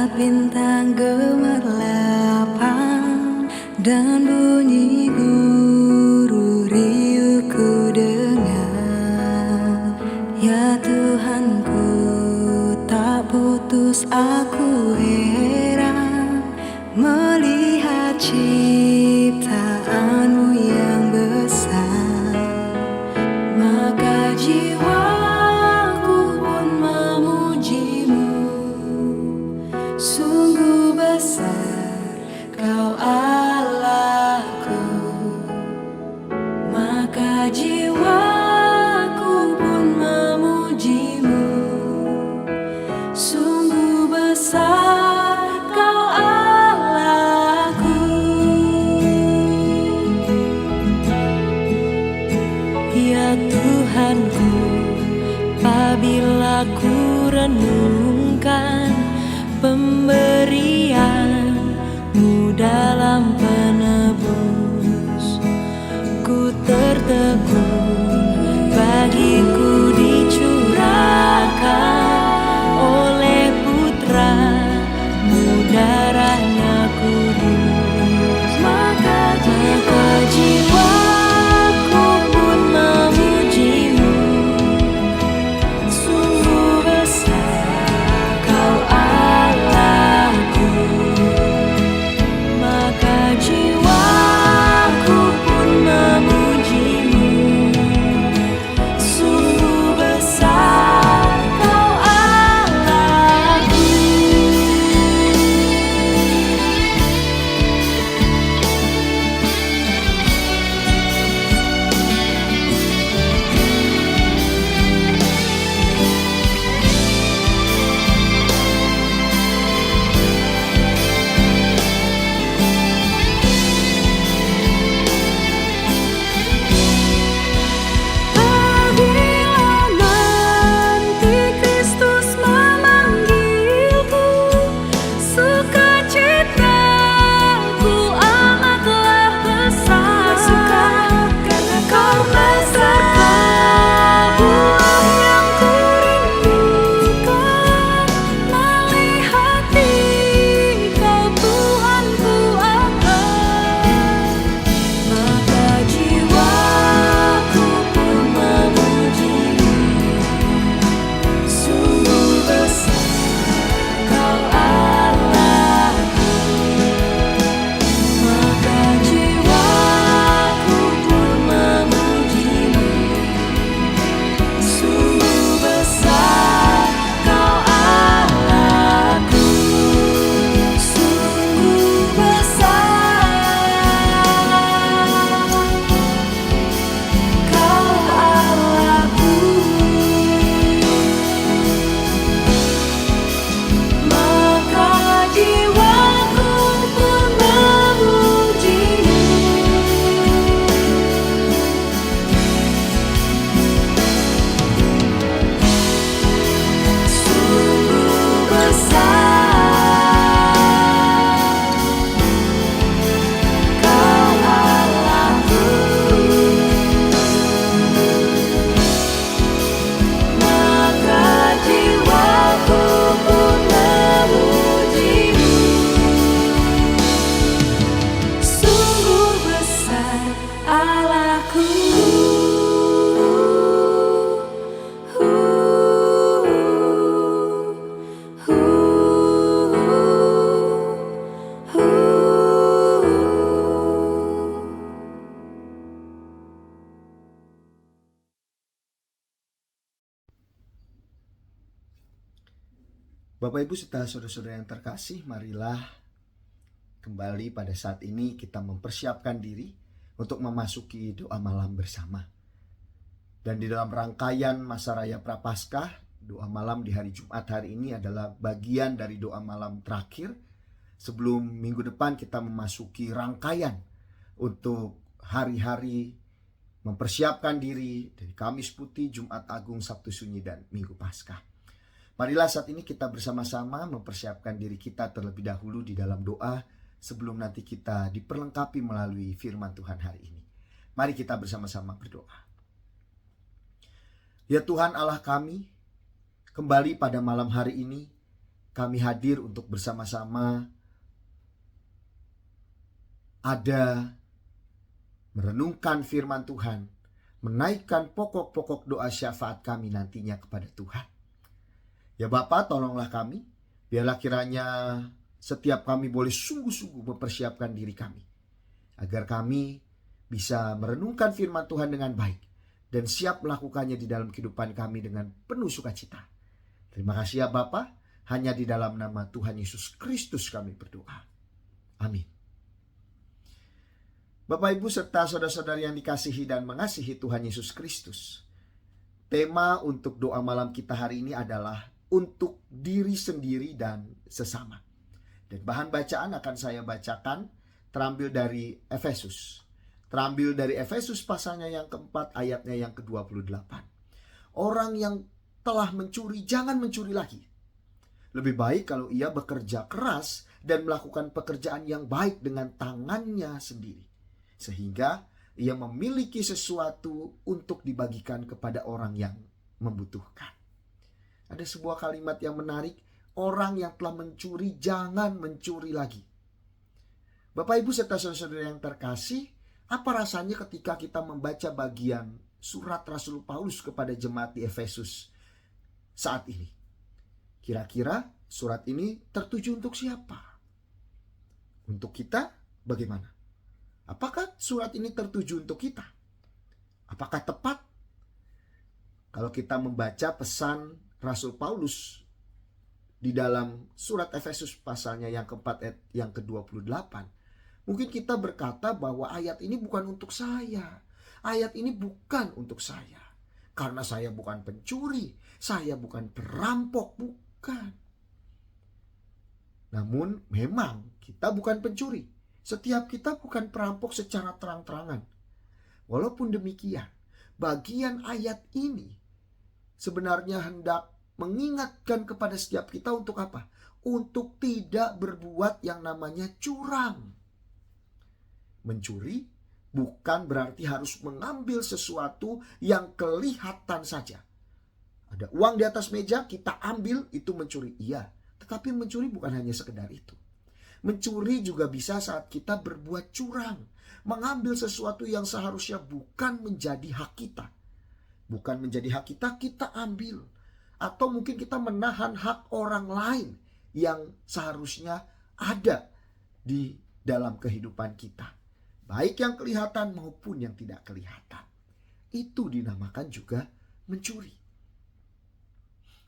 Saat bintang gemerlapan dan bunyi guru riuh ku dengar, ya Tuhanku, tak putus aku heran melihat ciptaanmu yang besar. Maka jiwaku pun memujimu, sungguh besar Kau Allahku. Maka jiwaku pun memujimu, sungguh besar Kau Allahku. Ya Tuhanku, apabila ku renungkan pemberian-Mu dalam penebus, ku tertegun bagiku dicurahkan oleh Putra-Mu, darahnya kudus. Maka jiwaku pun memujimu, sungguh besar Kau Allahku. Maka jiwaku pun memujimu, sungguh besar Kau Allahku. Apabila nanti Kristus memanggilku, sukacitaku amatlah besar. Karena buah yang kurindukan, melihati Kau Tuhanku akan. Maka jiwaku pun memujimu, sungguh besar Kau Allahku. Maka jiwaku pun memujimu, sungguh besar Kau Allahku. Sungguh besar Kau Allahku. Maka jiwaku pun memujimu, sungguh besar Kau Allahku. Maka jiwaku pun memujimu, sungguh besar Allahku. Bapak Ibu serta saudara-saudara yang terkasih, marilah kembali pada saat ini kita mempersiapkan diri untuk memasuki doa malam bersama. Dan di dalam rangkaian masa raya Prapaskah, doa malam di hari Jumat hari ini adalah bagian dari doa malam terakhir sebelum minggu depan kita memasuki rangkaian untuk hari-hari mempersiapkan diri dari Kamis Putih, Jumat Agung, Sabtu Sunyi, dan Minggu Paskah. Marilah saat ini kita bersama-sama mempersiapkan diri kita terlebih dahulu di dalam doa sebelum nanti kita diperlengkapi melalui firman Tuhan hari ini. Mari kita bersama-sama berdoa. Ya Tuhan Allah kami, kembali pada malam hari ini kami hadir untuk bersama-sama ada merenungkan firman Tuhan, menaikkan pokok-pokok doa syafaat kami nantinya kepada Tuhan. Ya Bapa, tolonglah kami, biarlah kiranya setiap kami boleh sungguh-sungguh mempersiapkan diri kami, agar kami bisa merenungkan firman Tuhan dengan baik, dan siap melakukannya di dalam kehidupan kami dengan penuh sukacita. Terima kasih ya Bapa, hanya di dalam nama Tuhan Yesus Kristus kami berdoa. Amin. Bapak Ibu serta saudara-saudari yang dikasihi dan mengasihi Tuhan Yesus Kristus, tema untuk doa malam kita hari ini adalah untuk diri sendiri dan sesama. Dan bahan bacaan akan saya bacakan terambil dari Efesus. Terambil dari Efesus pasalnya yang keempat, ayatnya yang ke-28. Orang yang telah mencuri, jangan mencuri lagi. Lebih baik kalau ia bekerja keras dan melakukan pekerjaan yang baik dengan tangannya sendiri, sehingga ia memiliki sesuatu untuk dibagikan kepada orang yang membutuhkan. Ada sebuah kalimat yang menarik, orang yang telah mencuri jangan mencuri lagi. Bapak Ibu serta saudara yang terkasih, apa rasanya ketika kita membaca bagian surat Rasul Paulus kepada jemaat di Efesus saat ini? Kira-kira surat ini tertuju untuk siapa? Untuk kita bagaimana? Apakah surat ini tertuju untuk kita? Apakah tepat? Kalau kita membaca pesan Rasul Paulus di dalam surat Efesus pasalnya yang keempat ayat yang ke-28, mungkin kita berkata bahwa ayat ini bukan untuk saya. Ayat ini bukan untuk saya. Karena saya bukan pencuri, saya bukan perampok, bukan. Namun memang kita bukan pencuri. Setiap kita bukan perampok secara terang-terangan. Walaupun demikian, bagian ayat ini sebenarnya hendak mengingatkan kepada setiap kita untuk apa? Untuk tidak berbuat yang namanya curang. Mencuri bukan berarti harus mengambil sesuatu yang kelihatan saja. Ada uang di atas meja, kita ambil, itu mencuri. Iya, tetapi mencuri bukan hanya sekedar itu. Mencuri juga bisa saat kita berbuat curang, mengambil sesuatu yang seharusnya bukan menjadi hak kita. Bukan menjadi hak kita, kita ambil. Atau mungkin kita menahan hak orang lain yang seharusnya ada di dalam kehidupan kita. Baik yang kelihatan maupun yang tidak kelihatan. Itu dinamakan juga mencuri.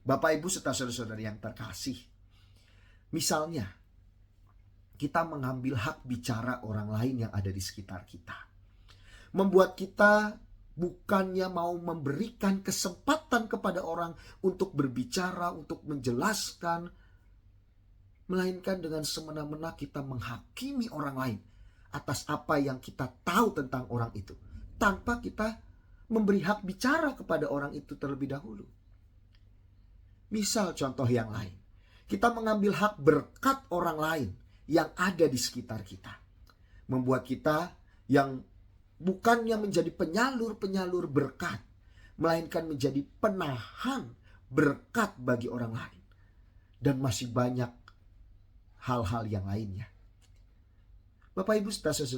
Bapak Ibu serta saudara-saudari yang terkasih. Misalnya, kita mengambil hak bicara orang lain yang ada di sekitar kita. Membuat kita bukannya mau memberikan kesempatan kepada orang untuk berbicara, untuk menjelaskan, melainkan dengan semena-mena kita menghakimi orang lain atas apa yang kita tahu tentang orang itu, tanpa kita memberi hak bicara kepada orang itu terlebih dahulu. Misal contoh yang lain, kita mengambil hak berkat orang lain yang ada di sekitar kita, membuat kita yang bukannya menjadi penyalur-penyalur berkat, melainkan menjadi penahan berkat bagi orang lain. Dan masih banyak hal-hal yang lainnya. Bapak Ibu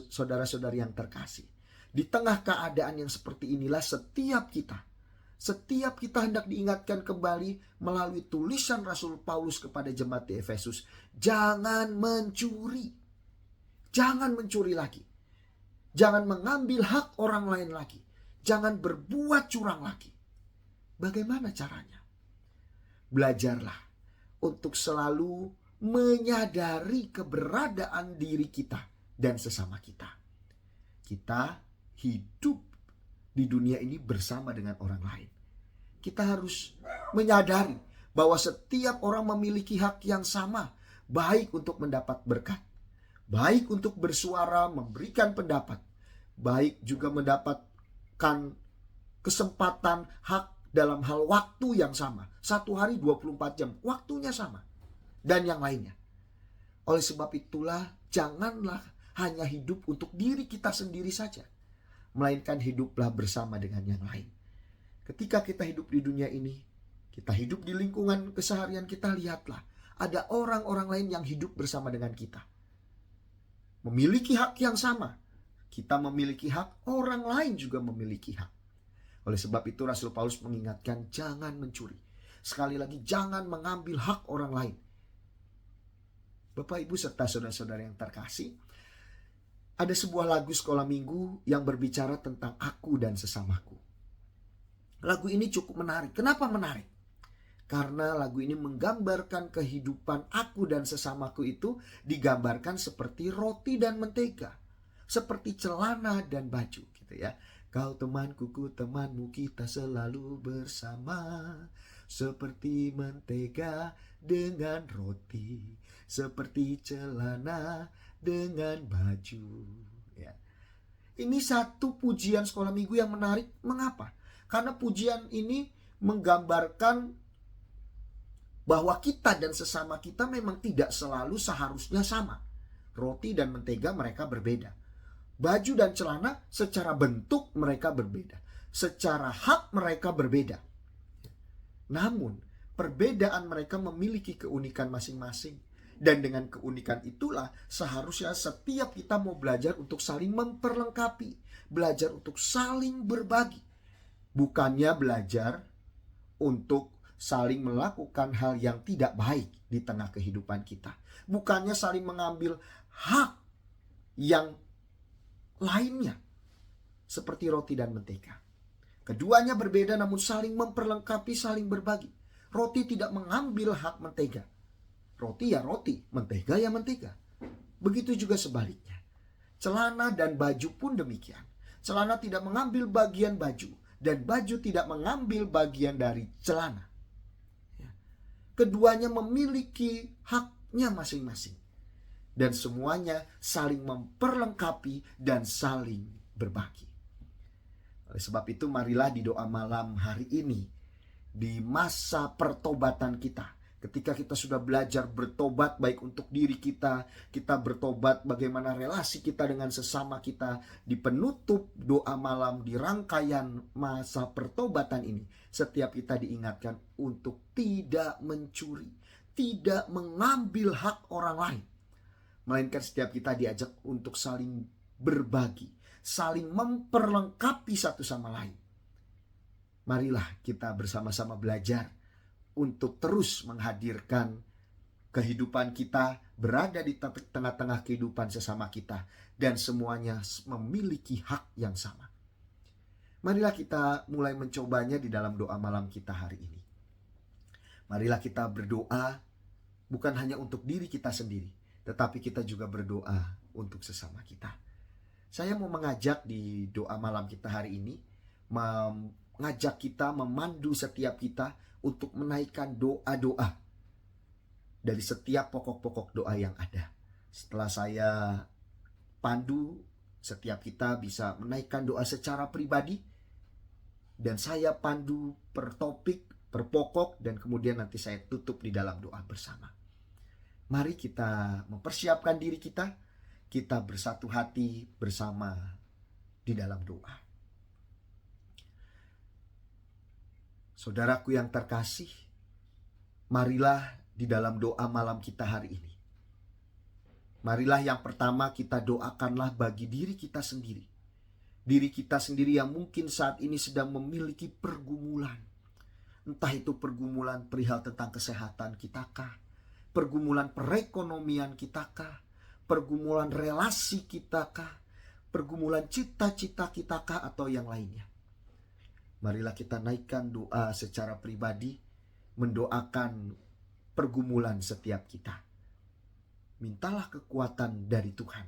saudara-saudari yang terkasih, di tengah keadaan yang seperti inilah setiap kita hendak diingatkan kembali melalui tulisan Rasul Paulus kepada jemaat di Efesus. Jangan mencuri. Jangan mencuri lagi. Jangan mengambil hak orang lain lagi. Jangan berbuat curang lagi. Bagaimana caranya? Belajarlah untuk selalu menyadari keberadaan diri kita dan sesama kita. Kita hidup di dunia ini bersama dengan orang lain. Kita harus menyadari bahwa setiap orang memiliki hak yang sama, baik untuk mendapat berkat, baik untuk bersuara, memberikan pendapat, baik juga mendapatkan kesempatan hak dalam hal waktu yang sama. 1 hari 24 jam, waktunya sama. Dan yang lainnya. Oleh sebab itulah, janganlah hanya hidup untuk diri kita sendiri saja, melainkan hiduplah bersama dengan yang lain. Ketika kita hidup di dunia ini, kita hidup di lingkungan keseharian kita, lihatlah ada orang-orang lain yang hidup bersama dengan kita. Memiliki hak yang sama. Kita memiliki hak, orang lain juga memiliki hak. Oleh sebab itu Rasul Paulus mengingatkan jangan mencuri. Sekali lagi, jangan mengambil hak orang lain. Bapak, Ibu, serta saudara-saudara yang terkasih, ada sebuah lagu sekolah minggu yang berbicara tentang aku dan sesamaku. Lagu ini cukup menarik. Kenapa menarik? Karena lagu ini menggambarkan kehidupan aku dan sesamaku itu digambarkan seperti roti dan mentega. Seperti celana dan baju gitu ya. Kau temanku, ku temanmu, kita selalu bersama. Seperti mentega dengan roti. Seperti celana dengan baju ya. Ini satu pujian sekolah minggu yang menarik. Mengapa? Karena pujian ini menggambarkan bahwa kita dan sesama kita memang tidak selalu seharusnya sama. Roti dan mentega mereka berbeda. Baju dan celana secara bentuk mereka berbeda. Secara hak mereka berbeda. Namun perbedaan mereka memiliki keunikan masing-masing. Dan dengan keunikan itulah seharusnya setiap kita mau belajar untuk saling memperlengkapi. Belajar untuk saling berbagi. Bukannya belajar untuk saling melakukan hal yang tidak baik di tengah kehidupan kita. Bukannya saling mengambil hak yang lainnya. Seperti roti dan mentega. Keduanya berbeda namun saling memperlengkapi, saling berbagi. Roti tidak mengambil hak mentega. Roti ya roti, mentega ya mentega. Begitu juga sebaliknya. Celana dan baju pun demikian. Celana tidak mengambil bagian baju. Dan baju tidak mengambil bagian dari celana. Keduanya memiliki haknya masing-masing. Dan semuanya saling memperlengkapi dan saling berbagi. Oleh sebab itu marilah di doa malam hari ini, di masa pertobatan kita, ketika kita sudah belajar bertobat baik untuk diri kita, kita bertobat bagaimana relasi kita dengan sesama kita, di penutup doa malam, di rangkaian masa pertobatan ini, setiap kita diingatkan untuk tidak mencuri, tidak mengambil hak orang lain. Melainkan setiap kita diajak untuk saling berbagi, saling memperlengkapi satu sama lain. Marilah kita bersama-sama belajar untuk terus menghadirkan kehidupan kita berada di tengah-tengah kehidupan sesama kita. Dan semuanya memiliki hak yang sama. Marilah kita mulai mencobanya di dalam doa malam kita hari ini. Marilah kita berdoa bukan hanya untuk diri kita sendiri, tetapi kita juga berdoa untuk sesama kita. Saya mau mengajak di doa malam kita hari ini, mengajak kita, memandu setiap kita untuk menaikkan doa-doa dari setiap pokok-pokok doa yang ada. Setelah saya pandu, setiap kita bisa menaikkan doa secara pribadi, dan saya pandu per topik, per pokok, dan kemudian nanti saya tutup di dalam doa bersama. Mari kita mempersiapkan diri kita bersatu hati bersama di dalam doa. Saudaraku yang terkasih, marilah di dalam doa malam kita hari ini. Marilah yang pertama kita doakanlah bagi diri kita sendiri. Diri kita sendiri yang mungkin saat ini sedang memiliki pergumulan. Entah itu pergumulan perihal tentang kesehatan kita kah, pergumulan perekonomian kita kah, pergumulan relasi kita kah, pergumulan cita-cita kita kah, atau yang lainnya. Marilah kita naikkan doa secara pribadi, mendoakan pergumulan setiap kita. Mintalah kekuatan dari Tuhan,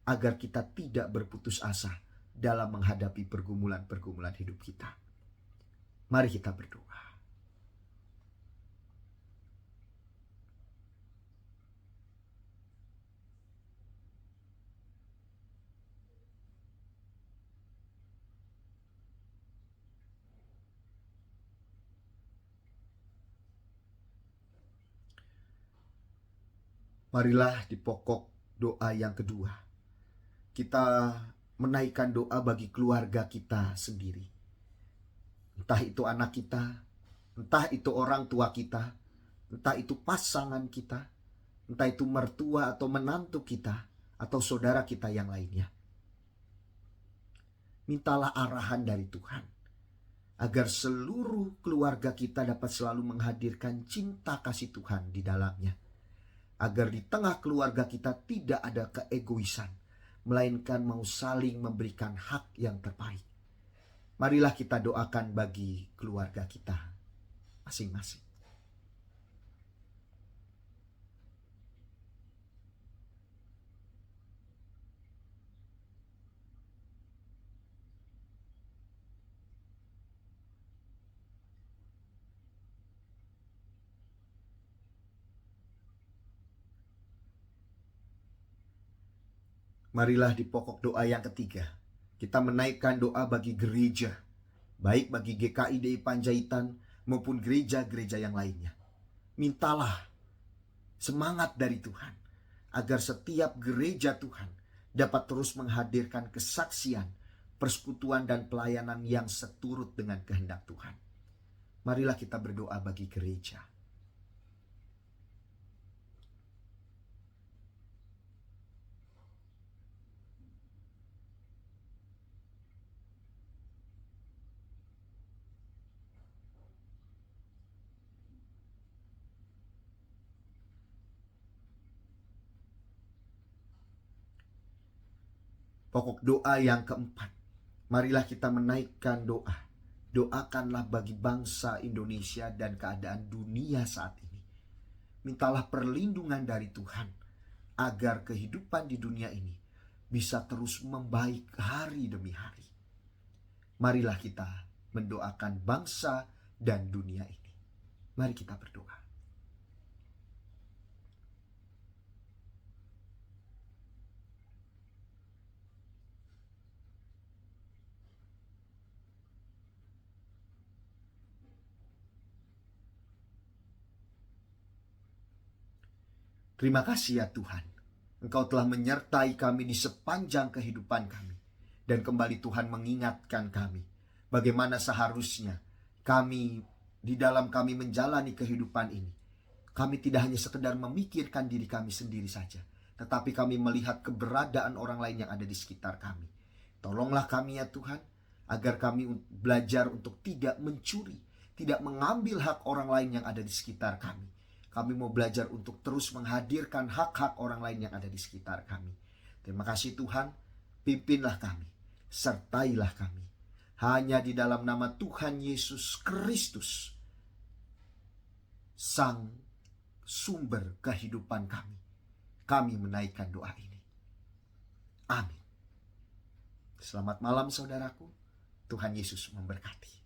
agar kita tidak berputus asa dalam menghadapi pergumulan-pergumulan hidup kita. Mari kita berdoa. Marilah di pokok doa yang kedua, kita menaikkan doa bagi keluarga kita sendiri. Entah itu anak kita, entah itu orang tua kita, entah itu pasangan kita, entah itu mertua atau menantu kita, atau saudara kita yang lainnya. Mintalah arahan dari Tuhan, agar seluruh keluarga kita dapat selalu menghadirkan cinta kasih Tuhan di dalamnya. Agar di tengah keluarga kita tidak ada keegoisan, melainkan mau saling memberikan hak yang terbaik. Marilah kita doakan bagi keluarga kita masing-masing. Marilah di pokok doa yang ketiga, kita menaikkan doa bagi gereja, baik bagi GKI Panjaitan maupun gereja-gereja yang lainnya. Mintalah semangat dari Tuhan, agar setiap gereja Tuhan dapat terus menghadirkan kesaksian, persekutuan dan pelayanan yang seturut dengan kehendak Tuhan. Marilah kita berdoa bagi gereja. Pokok doa yang keempat, marilah kita menaikkan doa. Doakanlah bagi bangsa Indonesia dan keadaan dunia saat ini. Mintalah perlindungan dari Tuhan, agar kehidupan di dunia ini bisa terus membaik hari demi hari. Marilah kita mendoakan bangsa dan dunia ini. Mari kita berdoa. Terima kasih ya Tuhan, Engkau telah menyertai kami di sepanjang kehidupan kami. Dan kembali Tuhan mengingatkan kami, bagaimana seharusnya kami di dalam kami menjalani kehidupan ini. Kami tidak hanya sekedar memikirkan diri kami sendiri saja, tetapi kami melihat keberadaan orang lain yang ada di sekitar kami. Tolonglah kami ya Tuhan, agar kami belajar untuk tidak mencuri, tidak mengambil hak orang lain yang ada di sekitar kami. Kami mau belajar untuk terus menghadirkan hak-hak orang lain yang ada di sekitar kami. Terima kasih Tuhan, pimpinlah kami, sertailah kami. Hanya di dalam nama Tuhan Yesus Kristus, Sang sumber kehidupan kami menaikkan doa ini. Amin. Selamat malam saudaraku, Tuhan Yesus memberkati.